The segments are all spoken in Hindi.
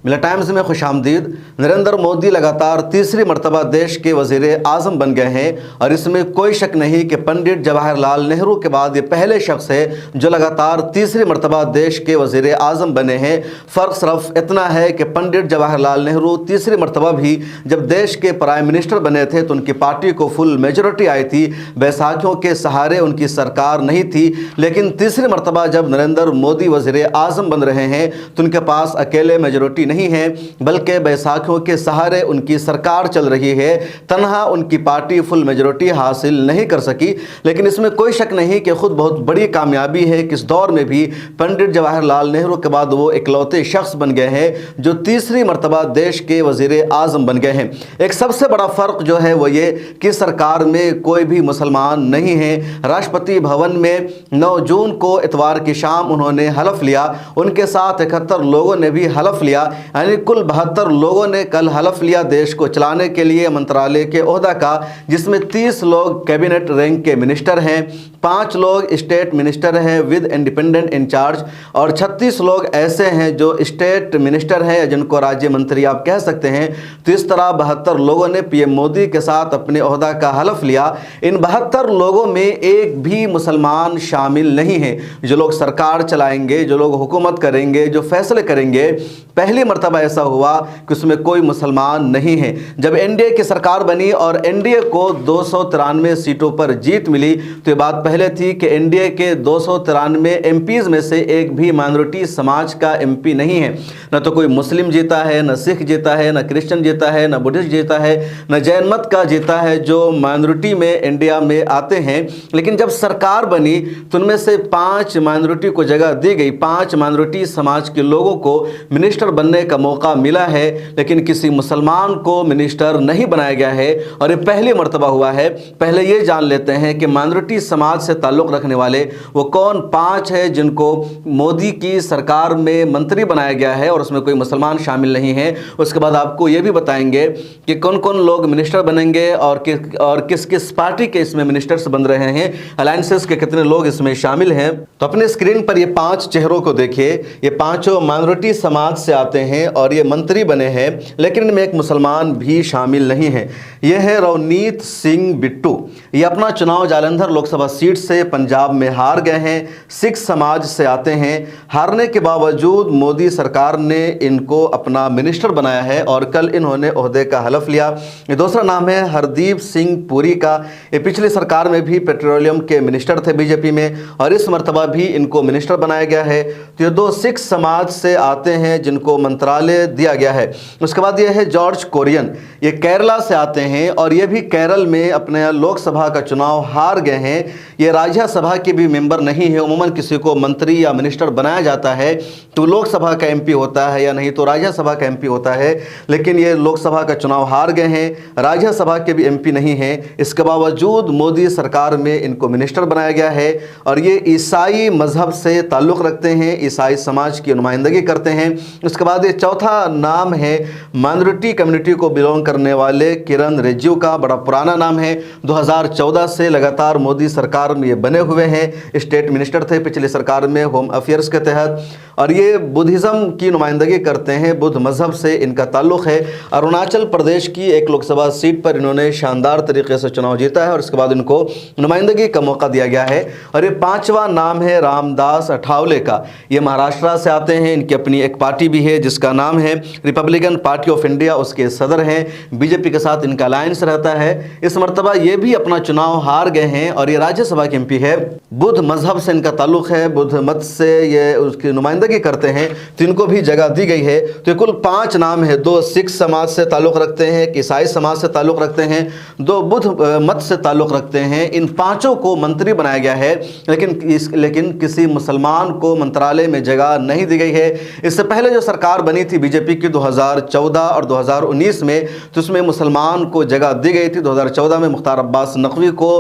मिला टाइम्स में खुशामदीद। नरेंद्र मोदी लगातार तीसरी मरतबा देश के वज़ीर आज़म बन गए हैं और इसमें कोई शक नहीं कि पंडित जवाहरलाल नेहरू के बाद ये पहले शख्स है जो लगातार तीसरी मरतबा देश के वज़ीर आज़म बने हैं। फ़र्क सिर्फ इतना है कि पंडित जवाहरलाल नेहरू तीसरी मरतबा भी जब देश के प्राइम मिनिस्टर बने थे तो उनकी पार्टी को फुल मेजॉरिटी आई थी, बैसाखियों के सहारे उनकी सरकार नहीं थी। लेकिन तीसरी मरतबा जब नरेंद्र मोदी वज़ीर आज़म बन रहे हैं तो उनके पास अकेले मेजॉरिटी नहीं है, बल्कि बैसाखियों के सहारे उनकी सरकार चल रही है। तन्हा उनकी पार्टी फुल मेजॉरिटी हासिल नहीं कर सकी, लेकिन इसमें कोई शक नहीं कि खुद बहुत बड़ी कामयाबी है कि इस दौर में भी पंडित जवाहरलाल नेहरू के बाद वो इकलौते शख्स बन गए हैं जो तीसरी मरतबा देश के वज़ीर आज़म बन गए हैं। एक सबसे बड़ा फ़र्क जो है वो ये कि सरकार में कोई भी मुसलमान नहीं है। राष्ट्रपति भवन में 9 जून को इतवार की शाम उन्होंने हलफ लिया, उनके साथ 71 लोगों ने भी हलफ लिया, यानी कुल 72 लोगों ने कल हलफ लिया देश को चलाने के लिए मंत्रालय के ओहदा का, जिसमें 30 लोग कैबिनेट रैंक के मिनिस्टर हैं, 5 लोग स्टेट मिनिस्टर हैं विद इंडिपेंडेंट इंचार्ज और 36 लोग ऐसे हैं जो स्टेट मिनिस्टर हैं जिनको राज्य मंत्री आप कह सकते हैं। तो इस तरह 72 लोगों ने पीएम मोदी के साथ अपने ओहदा का हलफ लिया। इन 72 लोगों में एक भी मुसलमान शामिल नहीं है। जो लोग सरकार चलाएंगे, जो लोग हुकूमत करेंगे, जो फैसले करेंगे, पहली मरतबा ऐसा हुआ कि उसमें कोई मुसलमान नहीं है। जब एनडीए की सरकार बनी और एनडीए को 293 सीटों पर जीत मिली तो ये बात पहले थी कि एनडीए के 293 एमपीज़ में से एक भी माइनॉरिटी समाज का एमपी नहीं है। न तो कोई मुस्लिम जीता है, न सिख जीता है, न क्रिश्चियन जीता है, न बुद्धिस्ट जीता है, न जैन मत का जीता है जो माइनॉरिटी में इंडिया में आते हैं। लेकिन जब सरकार बनी तो उनमें से 5 माइनॉरिटी को जगह दी गई, 5 माइनॉरिटी समाज के लोगों को मिनिस्टर बनने का मौका मिला है, लेकिन किसी मुसलमान को मिनिस्टर नहीं बनाया गया है और ये पहली मर्तबा हुआ है। पहले ये जान लेते हैं कि माइनॉरिटी समाज से ताल्लुक़ रखने वाले वो कौन 5 है जिनको मोदी की सरकार में मंत्री बनाया गया है और उसमें कोई मुसलमान शामिल नहीं है। उसके बाद आपको ये भी बताएंगे कि कौन कौन लोग मिनिस्टर बनेंगे और किस किस पार्टी के इसमें मिनिस्टर्स बन रहे हैं, अलायंसेस के कितने लोग इसमें शामिल हैं। तो अपने स्क्रीन पर ये 5 चेहरों को देखिए। ये 5 माइनॉरिटी समाज से आते हैं और ये मंत्री बने हैं, लेकिन इनमें एक मुसलमान भी शामिल नहीं है। यह है रवनीत सिंह बिट्टू। ये अपना चुनाव जालंधर लोकसभा सीट से पंजाब में हार गए हैं। सिख समाज से आते हैं। हारने के बावजूद मोदी सरकार ने इनको अपना मिनिस्टर बनाया है और कल इन्होंने ओहदे का हलफ लिया। ये दूसरा नाम है हरदीप सिंह पुरी का। ये पिछली सरकार में भी पेट्रोलियम के मिनिस्टर थे बीजेपी में और इस मरतबा भी इनको मिनिस्टर बनाया गया है। तो ये 2 सिख समाज से आते हैं जिनको मंत्रालय दिया गया है। उसके बाद ये है जॉर्ज कोरियन। ये केरला से आते हैं और ये भी केरल में अपने लोकसभा का चुनाव हार गए हैं। ये राज्यसभा के भी मेंबर नहीं है। उमूमन किसी को मंत्री या मिनिस्टर बनाया जाता है तो लोकसभा का एमपी होता है या नहीं तो राज्यसभा का एमपी होता है, लेकिन ये लोकसभा का चुनाव हार गए हैं, राज्यसभा के भी एमपी नहीं हैं। इसके बावजूद मोदी सरकार में इनको मिनिस्टर बनाया गया है और ये ईसाई मजहब से ताल्लुक़ रखते हैं, ईसाई समाज की नुमाइंदगी करते हैं। उसके बाद ये चौथा नाम है माइनॉरिटी कम्युनिटी को बिलोंग करने वाले किरण रिजिजू का। बड़ा पुराना नाम है, 2014 से लगातार मोदी सरकार में ये बने हुए हैं। स्टेट मिनिस्टर थे पिछली सरकार में होम अफेयर्स के तहत और ये बुद्धिज़्म की नुमाइंदगी करते हैं, बुद्ध मजहब से इनका ताल्लुक़ है। अरुणाचल प्रदेश की एक लोकसभा सीट पर इन्होंने शानदार तरीके से चुनाव जीता है और इसके बाद इनको नुमाइंदगी का मौका दिया गया है। और ये 5वां नाम है रामदास अठावले का। ये महाराष्ट्र से आते हैं। इनकी अपनी एक पार्टी भी है जिसका नाम है रिपब्लिकन पार्टी ऑफ इंडिया, उसके सदर हैं। बीजेपी के साथ इनका अलायंस रहता है। इस मरतबा ये भी अपना चुनाव हार गए हैं और ये राज्यसभा के एमपी है। बुद्ध मजहब से इनका ताल्लुक़ है, बुद्ध मत से ये उसकी नुमाइंदगी करते हैं, तो इनको भी जगह दी गई है। तो कुल 5 नाम है। 2 सिख समाज से ताल्लुक़ रखते हैं, एक ईसाई समाज से ताल्लुक़ रखते हैं, 2 बुद्ध मत से ताल्लुक़ रखते हैं। इन 5 को मंत्री बनाया गया है, लेकिन किसी मुसलमान को मंत्रालय में जगह नहीं दी गई है। इससे पहले जो सरकार बनी थी बीजेपी की 2014 और 2019 में, तो उसमें मुसलमान को जगह दी गई थी। 2014 में मुख्तार अब्बास नकवी को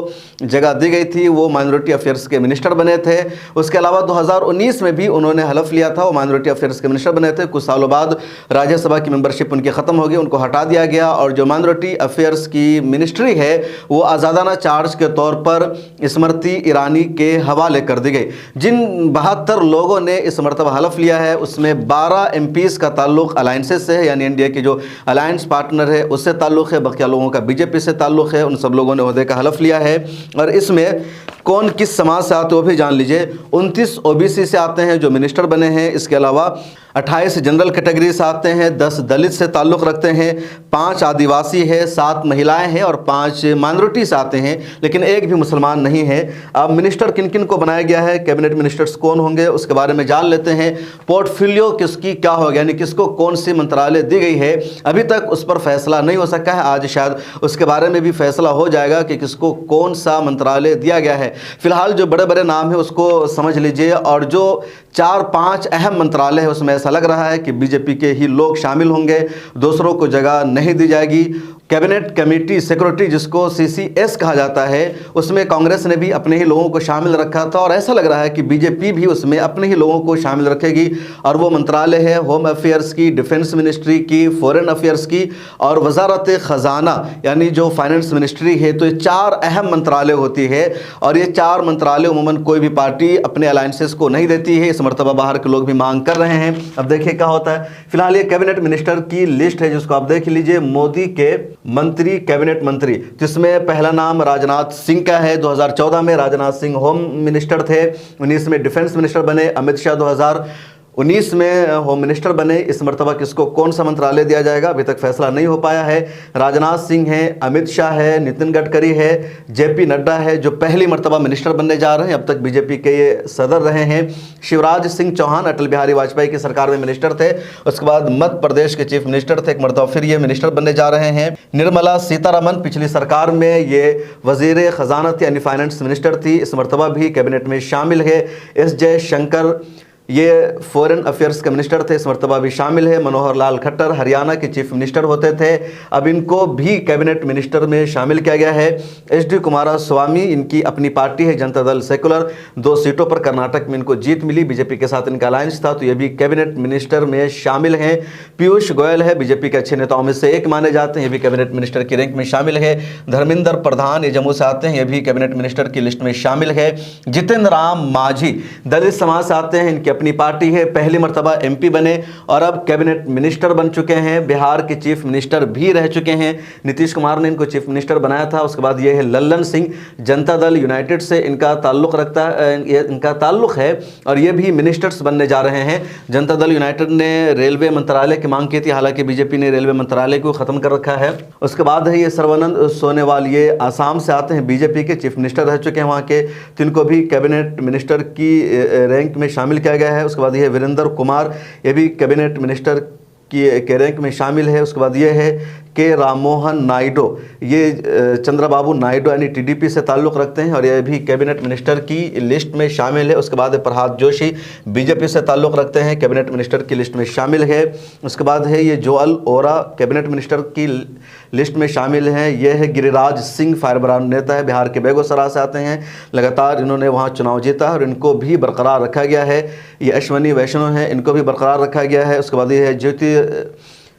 जगह दी गई थी, वो माइनॉरिटी अफेयर्स के मिनिस्टर बने थे। उसके अलावा 2019 में भी उन्होंने हलफ लिया था, वो माइनॉरिटी अफेयर्स के मिनिस्टर बने थे। कुछ सालों बाद राज्यसभा की मेंबरशिप उनकी ख़त्म हो गई, उनको हटा दिया गया और जो माइनॉरिटी अफेयर्स की मिनिस्ट्री है वो आज़ादाना चार्ज के तौर पर स्मृति ईरानी के हवाले कर दी गई। जिन 72 लोगों ने इस मरतबा हलफ लिया है उसमें 12 एमपीज़ का ताल्लुक अलायंसेस से है, यानी इंडिया की जो अलायंस पार्टनर है उससे ताल्लुक है, बकिया लोगों का बीजेपी से ताल्लुक है। उन सब लोगों ने ओहदे का हलफ लिया है। और इसमें कौन किस समाज से आते हैं वो भी जान लीजिए। 29 ओबीसी से आते हैं जो मिनिस्टर बने हैं। इसके अलावा 28 जनरल कैटेगरी से आते हैं, 10 दलित से ताल्लुक़ रखते हैं, 5 आदिवासी है, 7 महिलाएं हैं और 5 माइनॉरिटी से आते हैं, लेकिन एक भी मुसलमान नहीं है। अब मिनिस्टर किन किन को बनाया गया है, कैबिनेट मिनिस्टर्स कौन होंगे, उसके बारे में जान लेते हैं। पोर्टफोलियो किसकी क्या होगा, यानी किसको कौन सी मंत्रालय दी गई है, अभी तक उस पर फैसला नहीं हो सका है। आज शायद उसके बारे में भी फैसला हो जाएगा कि किसको कौन सा मंत्रालय दिया गया है। फिलहाल जो बड़े बड़े नाम है उसको समझ लीजिए, और जो 4-5 अहम मंत्रालय है उसमें ऐसा लग रहा है कि बीजेपी के ही लोग शामिल होंगे, दूसरों को जगह नहीं दी जाएगी। कैबिनेट कमेटी सिक्योरिटी जिसको CCS कहा जाता है, उसमें कांग्रेस ने भी अपने ही लोगों को शामिल रखा था, और ऐसा लग रहा है कि बीजेपी भी उसमें अपने ही लोगों को शामिल रखेगी। और वो मंत्रालय है होम अफेयर्स की, डिफेंस मिनिस्ट्री की, फॉरेन अफेयर्स की और वजारत ख़जाना यानी जो फाइनेंस मिनिस्ट्री है। तो ये 4 अहम मंत्रालय होती है, और ये 4 मंत्रालय उमूमन कोई भी पार्टी अपने अलायंसेस को नहीं देती है। इस मरतबा बाहर के लोग भी मांग कर रहे हैं। अब देखिए क्या होता है। फिलहाल ये कैबिनेट मिनिस्टर की लिस्ट है जिसको आप देख लीजिए। मोदी के मंत्री, कैबिनेट मंत्री, जिसमें पहला नाम राजनाथ सिंह का है। 2014 में राजनाथ सिंह होम मिनिस्टर थे, 19 में डिफेंस मिनिस्टर बने। अमित शाह 2019 में होम मिनिस्टर बने। इस मरतबा किसको कौन सा मंत्रालय दिया जाएगा अभी तक फैसला नहीं हो पाया है। राजनाथ सिंह है, अमित शाह है, नितिन गडकरी है, JP नड्डा है जो पहली मरतबा मिनिस्टर बनने जा रहे हैं। अब तक बीजेपी के ये सदर रहे हैं। शिवराज सिंह चौहान अटल बिहारी वाजपेयी की सरकार में मिनिस्टर थे, उसके बाद मध्य प्रदेश के चीफ मिनिस्टर थे, एक मरतबा फिर ये मिनिस्टर बनने जा रहे हैं। निर्मला सीतारमन पिछली सरकार में ये वजीर खजाना थी यानी फाइनेंस मिनिस्टर थी, इस मरतबा भी कैबिनेट में शामिल है। S जयशंकर ये फॉरेन अफेयर्स के मिनिस्टर थे, इस मरतबा भी शामिल है। मनोहर लाल खट्टर हरियाणा के चीफ मिनिस्टर होते थे, अब इनको भी कैबिनेट मिनिस्टर में शामिल किया गया है। HD कुमारस्वामी, इनकी अपनी पार्टी है जनता दल सेकुलर, 2 सीटों पर कर्नाटक में इनको जीत मिली, बीजेपी के साथ इनका अलायंस था, तो ये भी कैबिनेट मिनिस्टर में शामिल हैं। पीयूष गोयल है, बीजेपी के अच्छे नेताओं में से एक माने जाते हैं, ये भी कैबिनेट मिनिस्टर की रैंक में शामिल है। धर्मेंद्र प्रधान, ये जम्मू से आते हैं, ये भी कैबिनेट मिनिस्टर की लिस्ट में शामिल है। जितेंद्र राम मांझी दलित समाज से आते हैं, इनकी अपनी पार्टी है, पहली मर्तबा MP बने और अब कैबिनेट मिनिस्टर बन चुके हैं। बिहार के चीफ मिनिस्टर भी रह चुके हैं, नीतीश कुमार ने इनको चीफ मिनिस्टर बनाया था। उसके बाद ये है लल्लन सिंह, जनता दल यूनाइटेड से इनका ताल्लुक इनका ताल्लुक है और ये भी मिनिस्टर्स बनने जा रहे हैं। जनता दल यूनाइटेड ने रेलवे मंत्रालय की मांग की थी, हालांकि बीजेपी ने रेलवे मंत्रालय को खत्म कर रखा है। उसके बाद है ये सर्बानंद सोनोवाल, ये आसाम से आते हैं, बीजेपी के चीफ मिनिस्टर रह चुके हैं वहाँ के, तो इनको भी कैबिनेट मिनिस्टर की रैंक में शामिल किया गया है। उसके बाद ये वीरेंद्र कुमार, ये भी कैबिनेट मिनिस्टर के रैंक में शामिल है। उसके बाद ये है के राममोहन नायडू, ये चंद्रबाबू नायडू यानी TDP से ताल्लुक़ रखते हैं और ये भी कैबिनेट मिनिस्टर की लिस्ट में शामिल है। उसके बाद प्रहलाद जोशी, BJP से ताल्लुक़ रखते हैं, कैबिनेट मिनिस्टर की लिस्ट में शामिल है। उसके बाद है ये जोअल ओरा, कैबिनेट मिनिस्टर की लिस्ट में शामिल हैं। यह है गिरिराज सिंह, फायरब्रांड नेता है, बिहार के बेगूसराय से आते हैं, लगातार इन्होंने वहाँ चुनाव जीता और इनको भी बरकरार रखा गया है। ये अश्वनी वैष्णव हैं, इनको भी बरकरार रखा गया है। उसके बाद ये है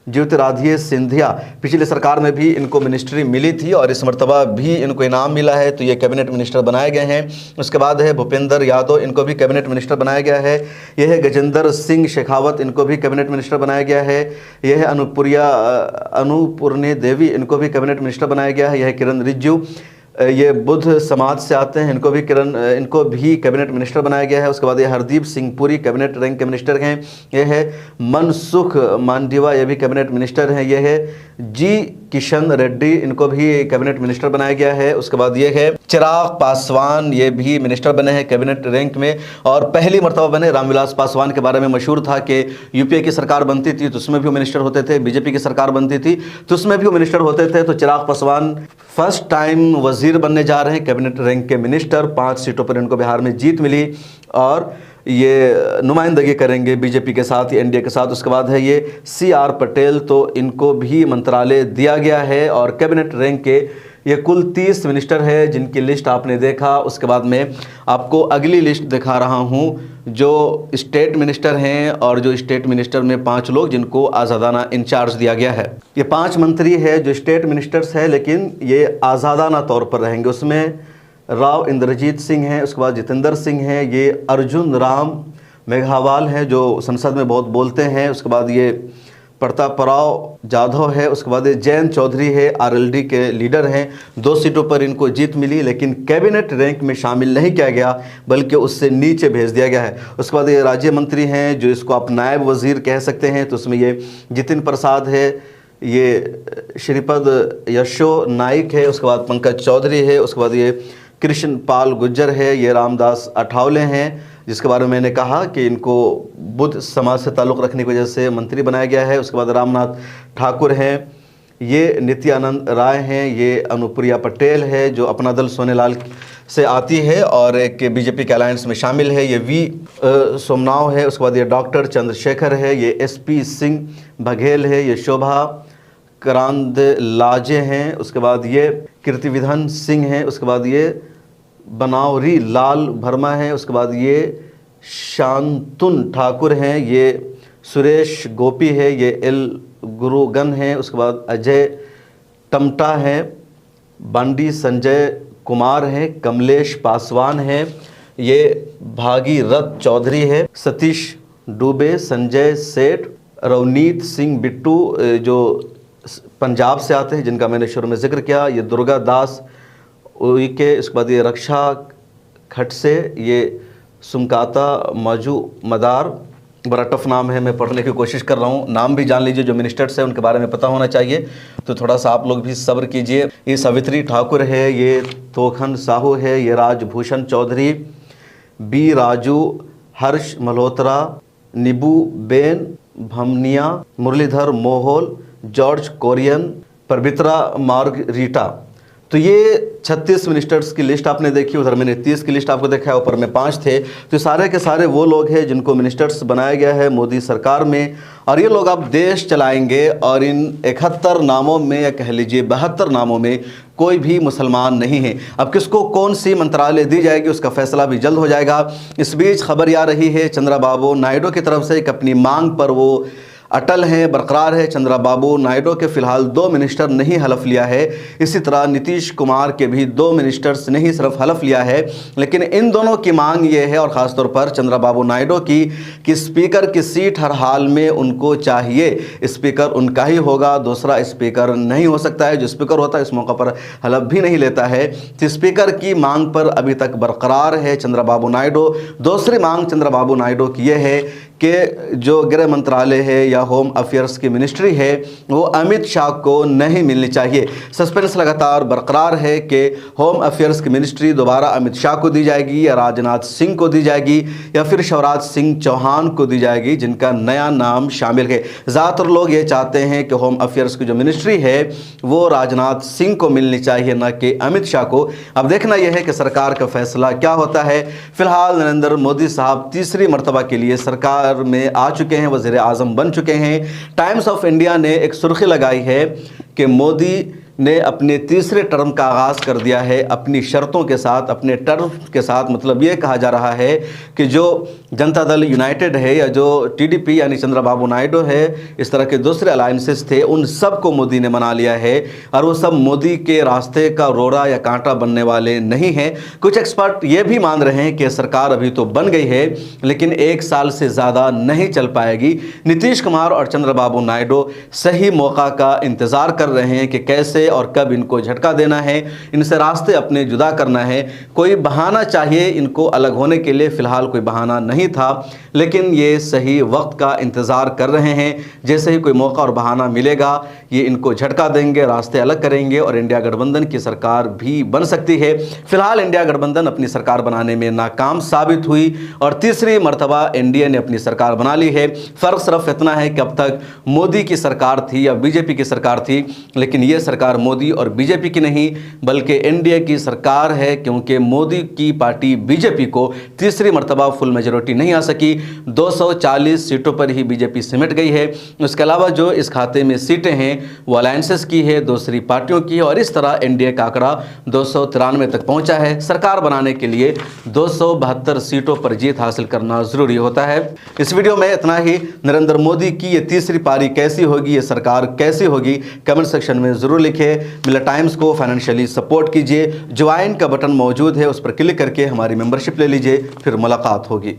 ज्योतिरादित्य सिंधिया, पिछली सरकार में भी इनको मिनिस्ट्री मिली थी और इस मरतबा भी इनको इनाम मिला है, तो ये कैबिनेट मिनिस्टर बनाए गए हैं। उसके बाद है भूपेंद्र यादव, इनको भी कैबिनेट मिनिस्टर बनाया गया है। यह है गजेंद्र सिंह शेखावत, इनको भी कैबिनेट मिनिस्टर बनाया गया है। यह है अनुपूर्णी देवी, इनको भी कैबिनेट मिनिस्टर बनाया गया है। यह है किरण रिजिजू, ये बुद्ध समाज से आते हैं, इनको भी कैबिनेट मिनिस्टर बनाया गया है। उसके बाद ये हरदीप सिंह पुरी कैबिनेट रैंक के मिनिस्टर हैं। ये है मनसुख मांडविया, ये भी कैबिनेट मिनिस्टर हैं। ये है G किशन रेड्डी, इनको भी कैबिनेट मिनिस्टर बनाया गया है। उसके बाद ये है चिराग पासवान, ये भी मिनिस्टर बने हैं कैबिनेट रैंक में और पहली मरतबा बने। रामविलास पासवान के बारे में मशहूर था कि UPA की सरकार बनती थी तो उसमें भी वो मिनिस्टर होते थे, BJP की सरकार बनती थी तो उसमें भी वो मिनिस्टर होते थे। तो चिराग पासवान फर्स्ट टाइम वजीर बनने जा रहे हैं, कैबिनेट रैंक के मिनिस्टर। 5 सीटों पर इनको बिहार में जीत मिली और ये नुमाइंदगी करेंगे BJP के साथ या NDA के साथ। उसके बाद है ये CR पटेल, तो इनको भी मंत्रालय दिया गया है और कैबिनेट रैंक के ये कुल 30 मिनिस्टर है जिनकी लिस्ट आपने देखा। उसके बाद में आपको अगली लिस्ट दिखा रहा हूँ जो स्टेट मिनिस्टर हैं और जो स्टेट मिनिस्टर में 5 लोग जिनको आज़ादाना इंचार्ज दिया गया है। ये 5 मंत्री है जो स्टेट मिनिस्टर्स है लेकिन ये आज़ादाना तौर पर रहेंगे। उसमें राव इंद्रजीत सिंह हैं, उसके बाद जितेंद्र सिंह हैं, ये अर्जुन राम मेघावाल हैं जो संसद में बहुत बोलते हैं, उसके बाद ये प्रतापराव जाधव है, उसके बाद ये जयंत चौधरी है, आरएलडी के लीडर हैं। 2 सीटों पर इनको जीत मिली, लेकिन कैबिनेट रैंक में शामिल नहीं किया गया बल्कि उससे नीचे भेज दिया गया है। उसके बाद ये राज्य मंत्री हैं जो इसको आप नायब वजीर कह सकते हैं, तो उसमें ये जितिन प्रसाद है, ये श्रीपद यशो नाइक है, उसके बाद पंकज चौधरी है, उसके बाद ये कृष्ण पाल गुज्जर है, ये रामदास अठावले हैं जिसके बारे में मैंने कहा कि इनको बुद्ध समाज से ताल्लुक़ रखने की वजह से मंत्री बनाया गया है। उसके बाद रामनाथ ठाकुर हैं, ये नित्यानंद राय हैं, ये अनुप्रिया पटेल है जो अपना दल सोनेलाल से आती है और एक बीजेपी के अलायंस में शामिल है, ये वी सोमनाव है। उसके बाद ये डॉक्टर चंद्रशेखर है, ये SP सिंह बघेल है, ये शोभा करांदलाजे हैं। उसके बाद ये कीर्तिविधन सिंह हैं, उसके बाद ये बनावरी लाल भरमा है, उसके बाद ये शांतुन ठाकुर हैं, ये सुरेश गोपी है, ये एल गुरुगन हैं, उसके बाद अजय टमटा हैं, बंडी संजय कुमार हैं, कमलेश पासवान हैं, ये भागीरथ चौधरी है, सतीश डुबे, संजय सेठ, रवनीत सिंह बिट्टू जो पंजाब से आते हैं जिनका मैंने शुरू में जिक्र किया, ये दुर्गा दास उइके, इसके बाद ये रक्षा खटसे, ये सुमकाता मजू मदार, बड़ा टफ नाम है, मैं पढ़ने की कोशिश कर रहा हूँ, नाम भी जान लीजिए, जो मिनिस्टर्स हैं उनके बारे में पता होना चाहिए, तो थोड़ा सा आप लोग भी सब्र कीजिए। ये सवित्री ठाकुर है, ये तोखन साहू है, ये राजभूषण चौधरी, बी राजू, हर्ष मल्होत्रा, निबू बेन भमनिया, मुरलीधर मोहोल, जॉर्ज कोरियन, पवित्रा मार्गरीटा। तो ये 36 मिनिस्टर्स की लिस्ट आपने देखी, उधर मैंने 30 की लिस्ट आपको देखा है, ऊपर में 5 थे। तो सारे के सारे वो लोग हैं जिनको मिनिस्टर्स बनाया गया है मोदी सरकार में, और ये लोग अब देश चलाएंगे। और इन 71 नामों में या कह लीजिए 72 नामों में कोई भी मुसलमान नहीं है। अब किसको कौन सी मंत्रालय दी जाएगी उसका फैसला भी जल्द हो जाएगा। इस बीच खबर आ रही है चंद्रबाबू नायडू की तरफ से कि अपनी मांग पर वो अटल हैं, बरकरार है। चंद्रबाबू नायडू के फिलहाल 2 मिनिस्टर नहीं हलफ लिया है, इसी तरह नीतीश कुमार के भी 2 मिनिस्टर्स नहीं सिर्फ हलफ लिया है, लेकिन इन दोनों की मांग ये है, और ख़ासतौर पर चंद्रबाबू नायडू की, कि स्पीकर की सीट हर हाल में उनको चाहिए। स्पीकर उनका ही होगा, दूसरा स्पीकर नहीं हो सकता है। जो स्पीकर होता है इस मौका पर हलफ भी नहीं लेता है। तो स्पीकर की मांग पर अभी तक बरकरार है चंद्रबाबू नायडू। दूसरी मांग चंद्रबाबू नायडू की यह है कि जो गृह मंत्रालय है या होम अफेयर्स की मिनिस्ट्री है वो अमित शाह को नहीं मिलनी चाहिए। सस्पेंस लगातार बरकरार है कि होम अफेयर्स की मिनिस्ट्री दोबारा अमित शाह को दी जाएगी या राजनाथ सिंह को दी जाएगी या फिर शिवराज सिंह चौहान को दी जाएगी, जिनका नया नाम शामिल है। ज़्यादातर लोग ये चाहते हैं कि होम अफेयर्स की जो मिनिस्ट्री है वो राजनाथ सिंह को मिलनी चाहिए, न कि अमित शाह को। अब देखना यह है कि सरकार का फैसला क्या होता है। फिलहाल नरेंद्र मोदी साहब तीसरी मरतबा के लिए सरकार में आ चुके हैं, वज़ीर आज़म बन चुके हैं। टाइम्स ऑफ इंडिया ने एक सुर्खी लगाई है कि मोदी ने अपने तीसरे टर्म का आगाज़ कर दिया है अपनी शर्तों के साथ, अपने टर्म के साथ। मतलब ये कहा जा रहा है कि जो जनता दल यूनाइटेड है या जो टीडीपी यानी चंद्रबाबू नायडू है, इस तरह के दूसरे अलायंसेस थे, उन सब को मोदी ने मना लिया है और वो सब मोदी के रास्ते का रोड़ा या कांटा बनने वाले नहीं हैं। कुछ एक्सपर्ट ये भी मान रहे हैं कि सरकार अभी तो बन गई है लेकिन 1 साल से ज़्यादा नहीं चल पाएगी। नीतीश कुमार और चंद्रबाबू नायडू सही मौका का इंतज़ार कर रहे हैं कि कैसे और कब इनको झटका देना है, इनसे रास्ते अपने जुदा करना है। कोई बहाना चाहिए इनको अलग होने के लिए, फिलहाल कोई बहाना नहीं था, लेकिन ये सही वक्त का इंतज़ार कर रहे हैं। जैसे ही कोई मौका और बहाना मिलेगा ये इनको झटका देंगे, रास्ते अलग करेंगे और इंडिया गठबंधन की सरकार भी बन सकती है। फिलहाल इंडिया गठबंधन अपनी सरकार बनाने में नाकाम साबित हुई और तीसरी मरतबा एनडीए ने अपनी सरकार बना ली है। फ़र्क सिर्फ इतना है कि अब तक मोदी की सरकार थी या बीजेपी की सरकार थी, लेकिन ये सरकार मोदी और बीजेपी की नहीं बल्कि एनडीए की सरकार है, क्योंकि मोदी की पार्टी बीजेपी को तीसरी मरतबा फुल मेजॉरिटी नहीं आ सकी। 240 सीटों पर ही बीजेपी सिमट गई है। उसके अलावा जो इस खाते में सीटें हैं वो अलायंसेस की है, दूसरी पार्टियों की है, और इस तरह एनडीए का आंकड़ा 293 तक पहुंचा है। सरकार बनाने के लिए 272 सीटों पर जीत हासिल करना जरूरी होता है। इस वीडियो में इतना ही। नरेंद्र मोदी की ये तीसरी पारी कैसी होगी, ये सरकार कैसी होगी, कमेंट सेक्शन में ज़रूर लिखिए। मिला टाइम्स को फाइनेंशियली सपोर्ट कीजिए। ज्वाइन का बटन मौजूद है, उस पर क्लिक करके हमारी मेंबरशिप ले लीजिए। फिर मुलाकात होगी।